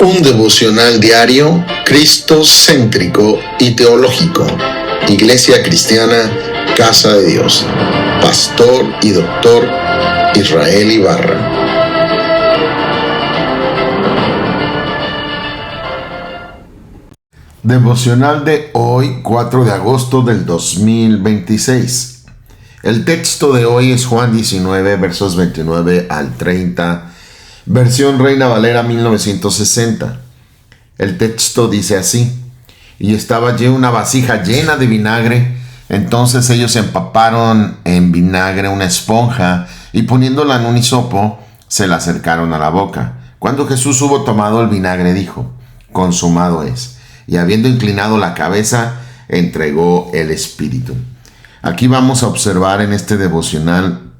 Un devocional diario, cristocéntrico y teológico. Iglesia Cristiana, Casa de Dios. Pastor y Doctor Israel Ibarra. Devocional de hoy, 4 de agosto del 2026. El texto de hoy es Juan 19, versos 29 al 30, versión Reina Valera 1960. El texto dice así: y estaba allí una vasija llena de vinagre. Entonces ellos empaparon en vinagre una esponja y poniéndola en un hisopo, se la acercaron a la boca. Cuando Jesús hubo tomado el vinagre, dijo: consumado es. Y habiendo inclinado la cabeza, entregó el espíritu. Aquí vamos a observar en este devocional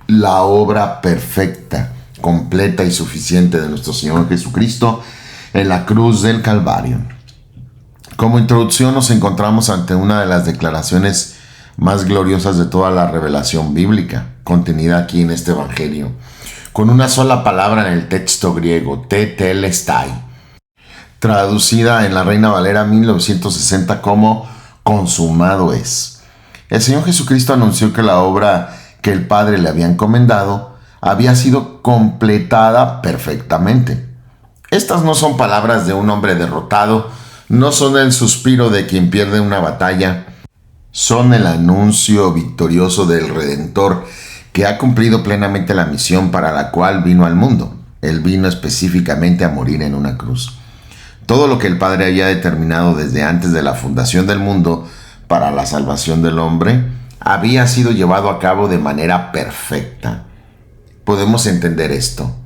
la obra perfecta, completa y suficiente de nuestro Señor Jesucristo en la cruz del Calvario. Como introducción nos encontramos ante una de las declaraciones más gloriosas de toda la revelación bíblica, contenida aquí en este evangelio, con una sola palabra en el texto griego, tetelestai, traducida en la Reina Valera 1960 como consumado es. El Señor Jesucristo anunció que la obra que el Padre le había encomendado había sido completada perfectamente. Estas no son palabras de un hombre derrotado, no son el suspiro de quien pierde una batalla, son el anuncio victorioso del Redentor que ha cumplido plenamente la misión para la cual vino al mundo. Él vino específicamente a morir en una cruz. Todo lo que el Padre había determinado desde antes de la fundación del mundo para la salvación del hombre había sido llevado a cabo de manera perfecta. Podemos entender esto.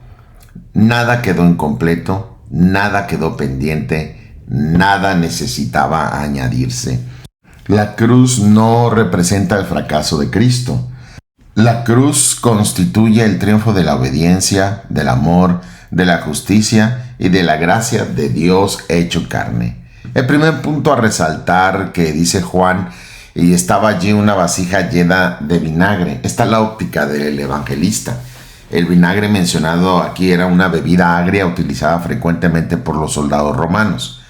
Nada quedó incompleto, nada quedó pendiente, nada necesitaba añadirse. La cruz no representa el fracaso de Cristo. La cruz constituye el triunfo de la obediencia, del amor, de la justicia y de la gracia de Dios hecho carne. El primer punto a resaltar que dice Juan: y estaba allí una vasija llena de vinagre. Esta es la óptica del evangelista. El vinagre mencionado aquí era una bebida agria utilizada frecuentemente por los soldados romanos.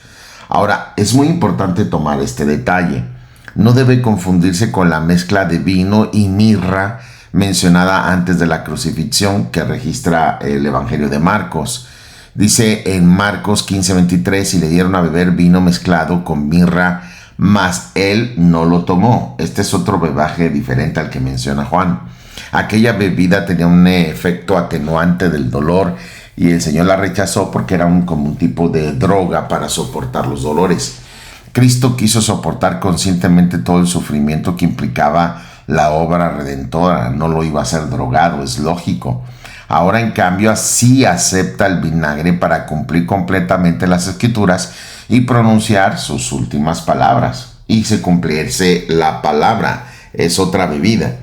Ahora, es muy importante tomar este detalle. No debe confundirse con la mezcla de vino y mirra mencionada antes de la crucifixión que registra el Evangelio de Marcos. Dice en Marcos 15:23: y le dieron a beber vino mezclado con mirra, mas él no lo tomó. Este es otro brebaje diferente al que menciona Juan. Aquella bebida tenía un efecto atenuante del dolor y el Señor la rechazó porque era como un tipo de droga para soportar los dolores. Cristo quiso soportar conscientemente todo el sufrimiento que implicaba la obra redentora. No lo iba a hacer drogado, es lógico. Ahora, en cambio, sí acepta el vinagre para cumplir completamente las Escrituras y pronunciar sus últimas palabras. Y se cumpliese la palabra, es otra bebida.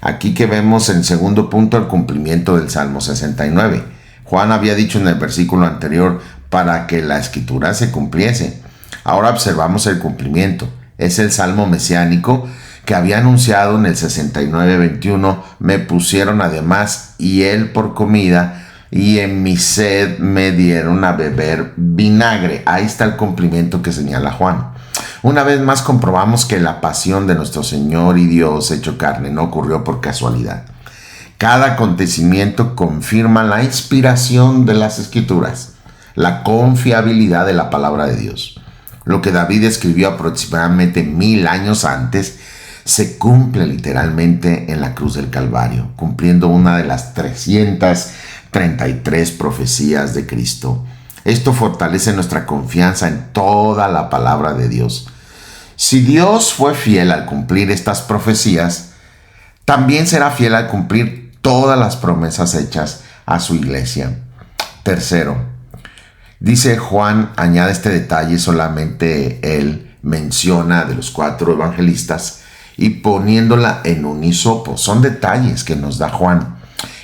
Aquí que vemos en segundo punto el cumplimiento del Salmo 69. Juan había dicho en el versículo anterior para que la Escritura se cumpliese. Ahora observamos el cumplimiento. Es el Salmo mesiánico que había anunciado en el 69:21: me pusieron además hiel por comida y en mi sed me dieron a beber vinagre. Ahí está el cumplimiento que señala Juan. Una vez más comprobamos que la pasión de nuestro Señor y Dios hecho carne no ocurrió por casualidad. Cada acontecimiento confirma la inspiración de las Escrituras, la confiabilidad de la palabra de Dios. Lo que David escribió aproximadamente 1000 años antes se cumple literalmente en la cruz del Calvario, cumpliendo una de las 333 profecías de Cristo. Esto fortalece nuestra confianza en toda la palabra de Dios. Si Dios fue fiel al cumplir estas profecías, también será fiel al cumplir todas las promesas hechas a su iglesia. Tercero, dice Juan, añade este detalle, solamente él menciona de los 4 evangelistas, y poniéndola en un hisopo. Son detalles que nos da Juan.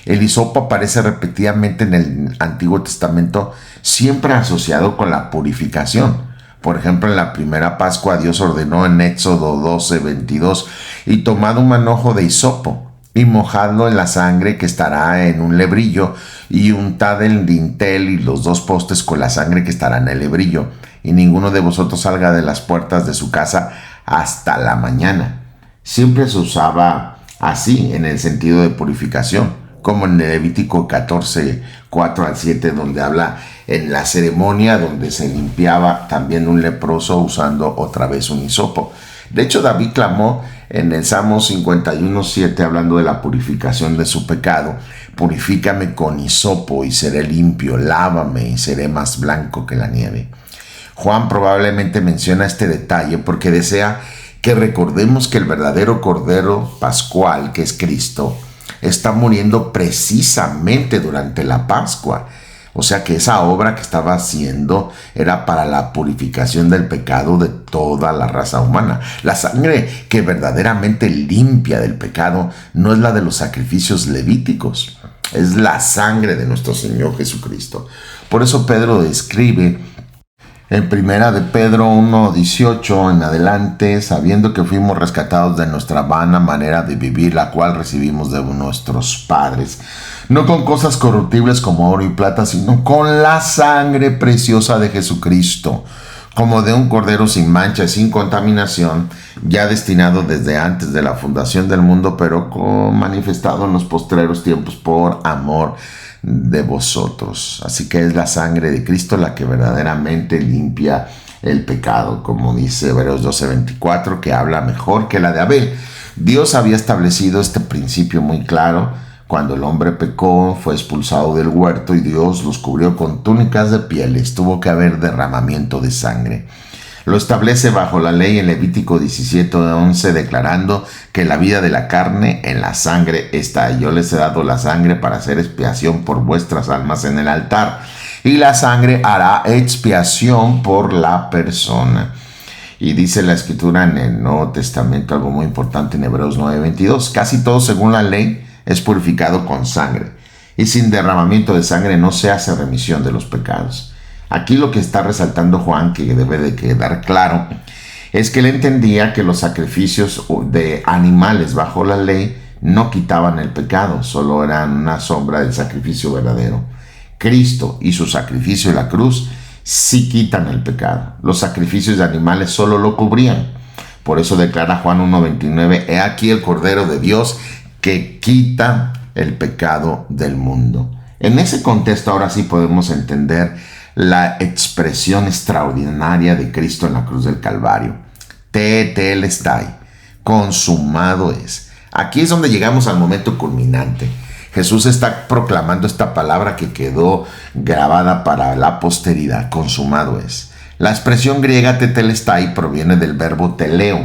El hisopo aparece repetidamente en el Antiguo Testamento, siempre asociado con la purificación. Por ejemplo, en la primera Pascua Dios ordenó en Éxodo 12:22: y tomad un manojo de hisopo y mojadlo en la sangre que estará en un lebrillo, y untad el dintel y los 2 postes con la sangre que estará en el lebrillo, y ninguno de vosotros salga de las puertas de su casa hasta la mañana. Siempre se usaba así en el sentido de purificación, como en Levítico 14, 4 al 7, donde habla en la ceremonia donde se limpiaba también un leproso usando otra vez un hisopo. De hecho, David clamó en el Salmo 51, 7, hablando de la purificación de su pecado: purifícame con hisopo y seré limpio, lávame y seré más blanco que la nieve. Juan probablemente menciona este detalle porque desea que recordemos que el verdadero Cordero Pascual, que es Cristo, está muriendo precisamente durante la Pascua. O sea que esa obra que estaba haciendo era para la purificación del pecado de toda la raza humana. La sangre que verdaderamente limpia del pecado no es la de los sacrificios levíticos, es la sangre de nuestro Señor Jesucristo. Por eso Pedro describe en primera de Pedro 1:18 en adelante: sabiendo que fuimos rescatados de nuestra vana manera de vivir, la cual recibimos de nuestros padres, no con cosas corruptibles como oro y plata, sino con la sangre preciosa de Jesucristo, como de un cordero sin mancha y sin contaminación, ya destinado desde antes de la fundación del mundo, pero manifestado en los postreros tiempos por amor de vosotros. Así que es la sangre de Cristo la que verdaderamente limpia el pecado, como dice Hebreos 12:24, que habla mejor que la de Abel. Dios había establecido este principio muy claro. Cuando el hombre pecó, fue expulsado del huerto y Dios los cubrió con túnicas de pieles. Tuvo que haber derramamiento de sangre. Lo establece bajo la ley en Levítico 17:11, declarando que la vida de la carne en la sangre está. Yo les he dado la sangre para hacer expiación por vuestras almas en el altar, y la sangre hará expiación por la persona. Y dice la Escritura en el Nuevo Testamento algo muy importante en Hebreos 9:22. Casi todo según la ley es purificado con sangre, y sin derramamiento de sangre no se hace remisión de los pecados. Aquí lo que está resaltando Juan, que debe de quedar claro, es que él entendía que los sacrificios de animales bajo la ley no quitaban el pecado, solo eran una sombra del sacrificio verdadero. Cristo y su sacrificio en la cruz sí quitan el pecado. Los sacrificios de animales solo lo cubrían. Por eso declara Juan 1:29, he aquí el Cordero de Dios que quita el pecado del mundo. En ese contexto ahora sí podemos entender la expresión extraordinaria de Cristo en la cruz del Calvario. Tetelestai, consumado es. Aquí es donde llegamos al momento culminante. Jesús está proclamando esta palabra que quedó grabada para la posteridad: consumado es. La expresión griega tetelestai proviene del verbo teleo,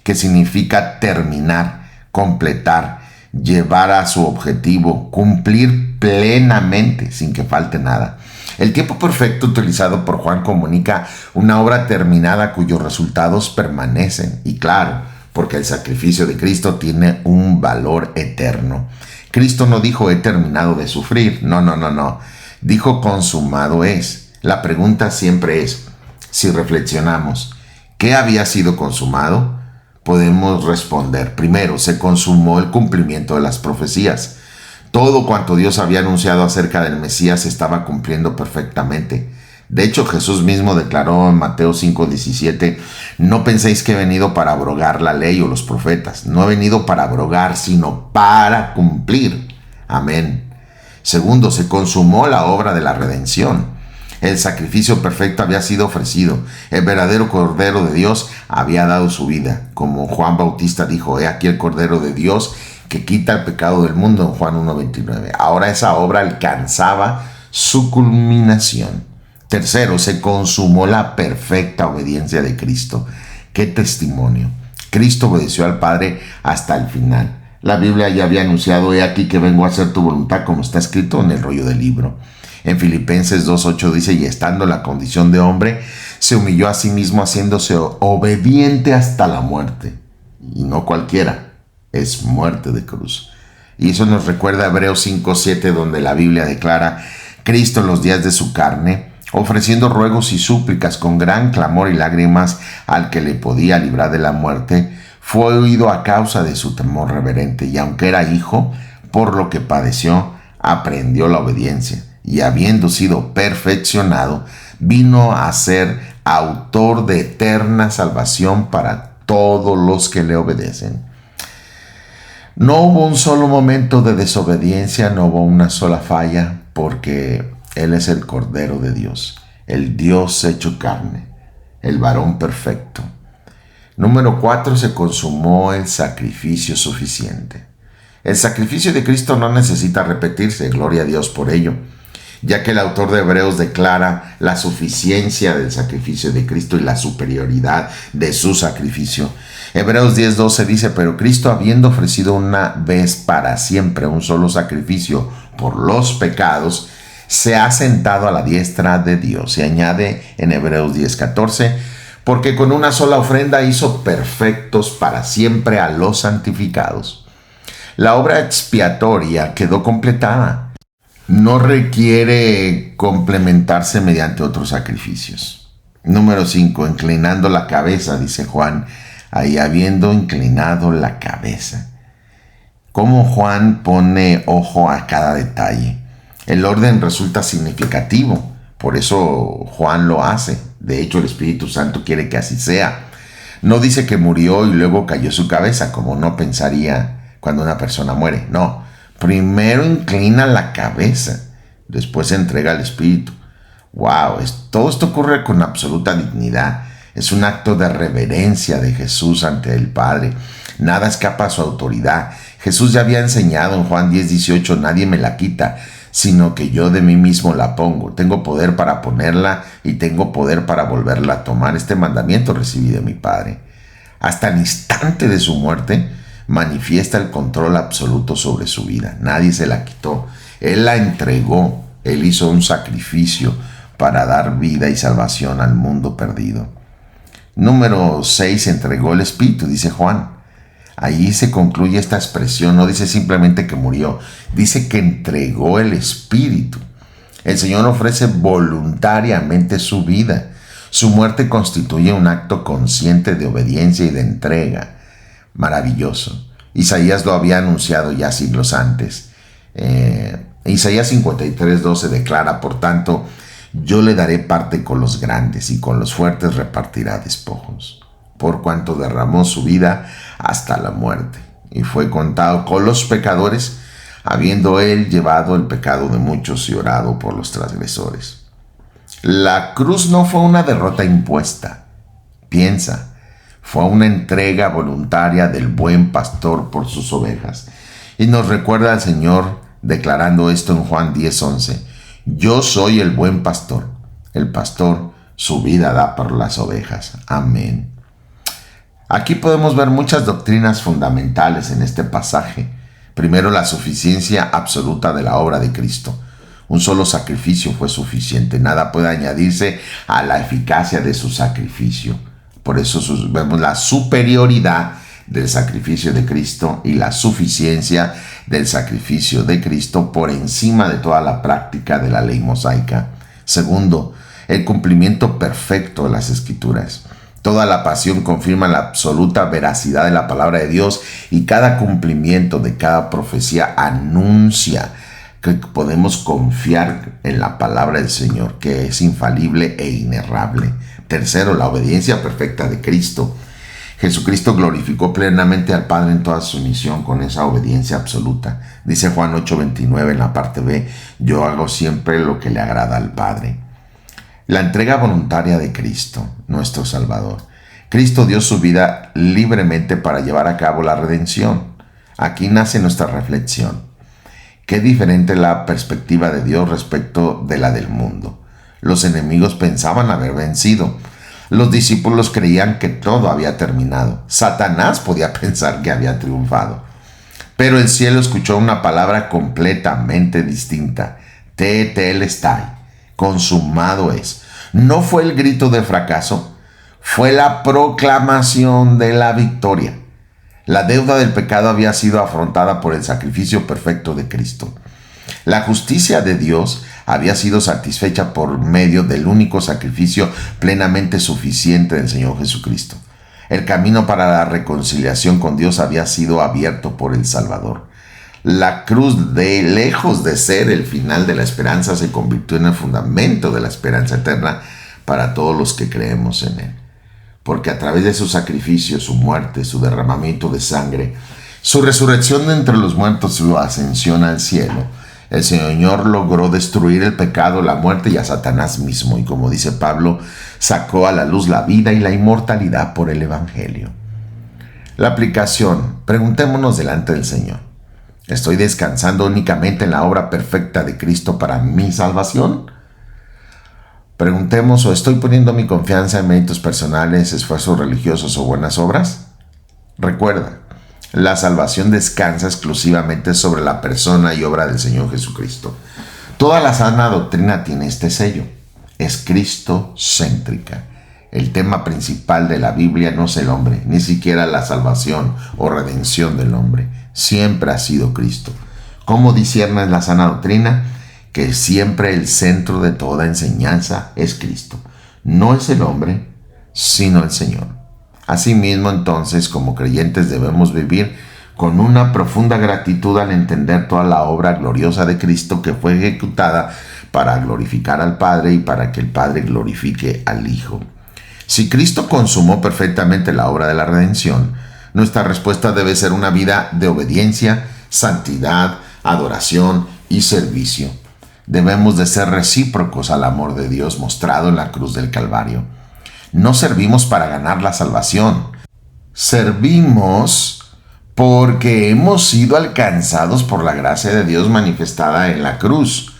que significa terminar, completar, llevar a su objetivo, cumplir plenamente, sin que falte nada. El tiempo perfecto utilizado por Juan comunica una obra terminada cuyos resultados permanecen. Y claro, porque el sacrificio de Cristo tiene un valor eterno. Cristo no dijo he terminado de sufrir. No. Dijo consumado es. La pregunta siempre es, si reflexionamos, ¿qué había sido consumado? Podemos responder: primero, se consumó el cumplimiento de las profecías. Todo cuanto Dios había anunciado acerca del Mesías se estaba cumpliendo perfectamente. De hecho, Jesús mismo declaró en Mateo 5:17, no penséis que he venido para abrogar la ley o los profetas. No he venido para abrogar, sino para cumplir. Amén. Segundo, se consumó la obra de la redención. El sacrificio perfecto había sido ofrecido. El verdadero Cordero de Dios había dado su vida. Como Juan Bautista dijo, he aquí el Cordero de Dios que quita el pecado del mundo, en Juan 1:29. Ahora esa obra alcanzaba su culminación. Tercero, se consumó la perfecta obediencia de Cristo. ¡Qué testimonio! Cristo obedeció al Padre hasta el final. La Biblia ya había anunciado, he aquí que vengo a hacer tu voluntad, como está escrito en el rollo del libro. En Filipenses 2:8 dice, y estando en la condición de hombre, se humilló a sí mismo haciéndose obediente hasta la muerte. Y no cualquiera, es muerte de cruz. Y eso nos recuerda a Hebreos 5:7, donde la Biblia declara, Cristo en los días de su carne, ofreciendo ruegos y súplicas con gran clamor y lágrimas al que le podía librar de la muerte, Fue oído a causa de su temor reverente, y aunque era hijo, por lo que padeció, aprendió la obediencia, y habiendo sido perfeccionado, vino a ser autor de eterna salvación para todos los que le obedecen. No hubo un solo momento de desobediencia, no hubo una sola falla, porque Él es el Cordero de Dios, el Dios hecho carne, el varón perfecto. Número 4, se consumó el sacrificio suficiente. El sacrificio de Cristo no necesita repetirse, gloria a Dios por ello, ya que el autor de Hebreos declara la suficiencia del sacrificio de Cristo y la superioridad de su sacrificio. Hebreos 10:12 dice: pero Cristo, habiendo ofrecido una vez para siempre un solo sacrificio por los pecados, se ha sentado a la diestra de Dios. Y añade en Hebreos 10:14: porque con una sola ofrenda hizo perfectos para siempre a los santificados. La obra expiatoria quedó completada. No requiere complementarse mediante otros sacrificios. Número 5, inclinando la cabeza, dice Juan, ahí habiendo inclinado la cabeza. Cómo Juan pone ojo a cada detalle. El orden resulta significativo, por eso Juan lo hace. De hecho, el Espíritu Santo quiere que así sea. No dice que murió y luego cayó su cabeza, como no pensaría cuando una persona muere. No, primero inclina la cabeza, después se entrega al Espíritu. Wow, todo esto ocurre con absoluta dignidad. Es un acto de reverencia de Jesús ante el Padre. Nada escapa a su autoridad. Jesús ya había enseñado en Juan 10:18: nadie me la quita, sino que yo de mí mismo la pongo. Tengo poder para ponerla y tengo poder para volverla a tomar. Este mandamiento recibí de mi Padre. Hasta el instante de su muerte, manifiesta el control absoluto sobre su vida. Nadie se la quitó. Él la entregó. Él hizo un sacrificio para dar vida y salvación al mundo perdido. Número 6, entregó el Espíritu, dice Juan. Ahí se concluye esta expresión, no dice simplemente que murió, dice que entregó el Espíritu. El Señor ofrece voluntariamente su vida. Su muerte constituye un acto consciente de obediencia y de entrega. Maravilloso. Isaías lo había anunciado ya siglos antes. Isaías 53:12 declara: por tanto, yo le daré parte con los grandes, y con los fuertes repartirá despojos, por cuanto derramó su vida hasta la muerte, y fue contado con los pecadores, habiendo él llevado el pecado de muchos y orado por los transgresores. La cruz no fue una derrota impuesta. Piensa, fue una entrega voluntaria del buen pastor por sus ovejas. Y nos recuerda al Señor declarando esto en Juan 10:11: yo soy el buen pastor. El pastor su vida da por las ovejas. Amén. Aquí podemos ver muchas doctrinas fundamentales en este pasaje. Primero, la suficiencia absoluta de la obra de Cristo. Un solo sacrificio fue suficiente. Nada puede añadirse a la eficacia de su sacrificio. Por eso vemos la superioridad del sacrificio de Cristo y la suficiencia del sacrificio de Cristo por encima de toda la práctica de la ley mosaica. Segundo, el cumplimiento perfecto de las Escrituras. Toda la pasión confirma la absoluta veracidad de la palabra de Dios, y cada cumplimiento de cada profecía anuncia que podemos confiar en la palabra del Señor, que es infalible e inerrable. Tercero, la obediencia perfecta de Cristo. Jesucristo glorificó plenamente al Padre en toda su misión con esa obediencia absoluta. Dice Juan 8:29 en la parte B: yo hago siempre lo que le agrada al Padre. La entrega voluntaria de Cristo, nuestro Salvador. Cristo dio su vida libremente para llevar a cabo la redención. Aquí nace nuestra reflexión. Qué diferente la perspectiva de Dios respecto de la del mundo. Los enemigos pensaban haber vencido. Los discípulos creían que todo había terminado. Satanás podía pensar que había triunfado. Pero el cielo escuchó una palabra completamente distinta: tetelestai, consumado es. No fue el grito de fracaso, fue la proclamación de la victoria. La deuda del pecado había sido afrontada por el sacrificio perfecto de Cristo. La justicia de Dios había sido satisfecha por medio del único sacrificio plenamente suficiente del Señor Jesucristo. El camino para la reconciliación con Dios había sido abierto por el Salvador. La cruz, de lejos de ser el final de la esperanza, se convirtió en el fundamento de la esperanza eterna para todos los que creemos en Él. Porque a través de su sacrificio, su muerte, su derramamiento de sangre, su resurrección de entre los muertos, su ascensión al cielo, el Señor logró destruir el pecado, la muerte y a Satanás mismo. Y como dice Pablo, sacó a la luz la vida y la inmortalidad por el Evangelio. La aplicación: preguntémonos delante del Señor: ¿estoy descansando únicamente en la obra perfecta de Cristo para mi salvación? Preguntemos: ¿o estoy poniendo mi confianza en méritos personales, esfuerzos religiosos o buenas obras? Recuerda, la salvación descansa exclusivamente sobre la persona y obra del Señor Jesucristo. Toda la sana doctrina tiene este sello: es cristocéntrica. El tema principal de la Biblia no es el hombre, ni siquiera la salvación o redención del hombre. Siempre ha sido Cristo. ¿Cómo disciernes la sana doctrina? Que siempre el centro de toda enseñanza es Cristo. No es el hombre, sino el Señor. Asimismo, entonces, como creyentes debemos vivir con una profunda gratitud al entender toda la obra gloriosa de Cristo que fue ejecutada para glorificar al Padre y para que el Padre glorifique al Hijo. Si Cristo consumó perfectamente la obra de la redención, nuestra respuesta debe ser una vida de obediencia, santidad, adoración y servicio. Debemos de ser recíprocos al amor de Dios mostrado en la cruz del Calvario. No servimos para ganar la salvación. Servimos porque hemos sido alcanzados por la gracia de Dios manifestada en la cruz,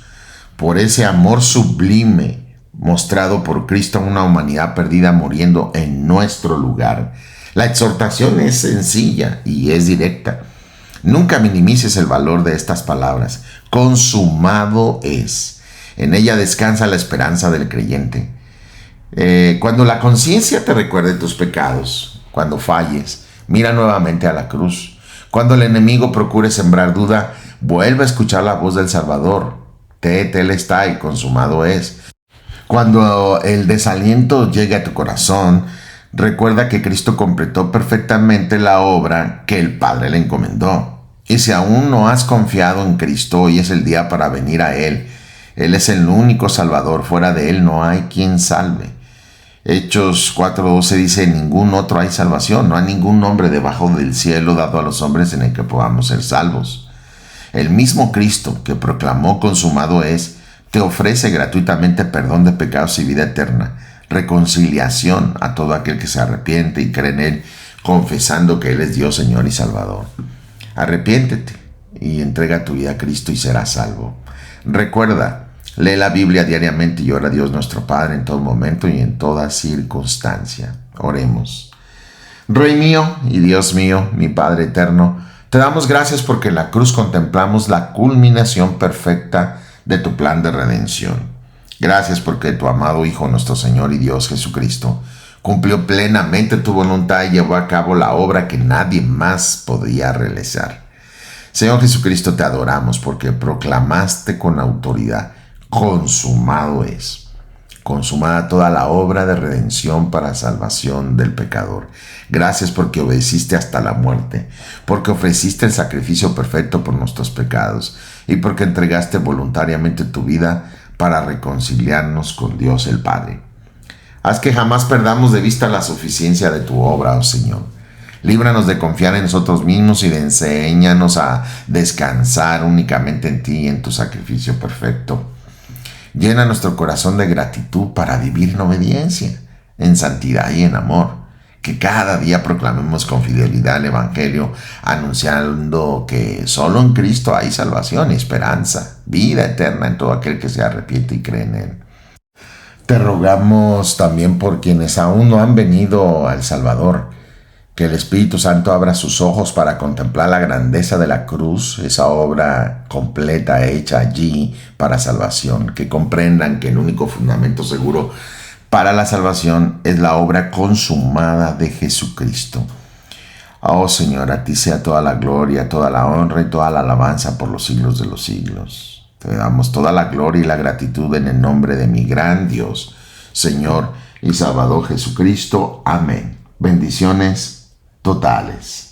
por ese amor sublime mostrado por Cristo a una humanidad perdida muriendo en nuestro lugar. La exhortación es sencilla y es directa. Nunca minimices el valor de estas palabras. Consumado es. En ella descansa la esperanza del creyente. Cuando la conciencia te recuerde tus pecados, cuando falles, mira nuevamente a la cruz. Cuando el enemigo procure sembrar duda, vuelve a escuchar la voz del Salvador. Tetelestai, consumado es. Cuando el desaliento llegue a tu corazón, recuerda que Cristo completó perfectamente la obra que el Padre le encomendó. Y si aún no has confiado en Cristo, hoy es el día para venir a Él. Él es el único Salvador. Fuera de Él no hay quien salve. Hechos 4:12 dice: ningún otro hay salvación, no hay ningún nombre debajo del cielo dado a los hombres en el que podamos ser salvos. El mismo Cristo que proclamó consumado es, te ofrece gratuitamente perdón de pecados y vida eterna, reconciliación a todo aquel que se arrepiente y cree en Él, confesando que Él es Dios, Señor y Salvador. Arrepiéntete y entrega tu vida a Cristo y serás salvo. Recuerda, lee la Biblia diariamente y ora a Dios nuestro Padre en todo momento y en toda circunstancia. Oremos. Rey mío y Dios mío, mi Padre eterno, te damos gracias porque en la cruz contemplamos la culminación perfecta de tu plan de redención. Gracias porque tu amado Hijo, nuestro Señor y Dios Jesucristo, cumplió plenamente tu voluntad y llevó a cabo la obra que nadie más podía realizar. Señor Jesucristo, te adoramos porque proclamaste con autoridad: consumado es. Consumada toda la obra de redención para salvación del pecador. Gracias porque obedeciste hasta la muerte, porque ofreciste el sacrificio perfecto por nuestros pecados y porque entregaste voluntariamente tu vida para reconciliarnos con Dios el Padre. Haz que jamás perdamos de vista la suficiencia de tu obra, oh Señor. Líbranos de confiar en nosotros mismos y de enséñanos a descansar únicamente en ti y en tu sacrificio perfecto. Llena nuestro corazón de gratitud para vivir en obediencia, en santidad y en amor. Que cada día proclamemos con fidelidad el Evangelio, anunciando que solo en Cristo hay salvación y esperanza, vida eterna en todo aquel que se arrepiente y cree en Él. Te rogamos también por quienes aún no han venido al Salvador, que el Espíritu Santo abra sus ojos para contemplar la grandeza de la cruz, esa obra completa hecha allí para salvación, que comprendan que el único fundamento seguro para la salvación es la obra consumada de Jesucristo. Oh Señor, a ti sea toda la gloria, toda la honra y toda la alabanza por los siglos de los siglos. Te damos toda la gloria y la gratitud en el nombre de mi gran Dios, Señor y Salvador Jesucristo. Amén. Bendiciones totales.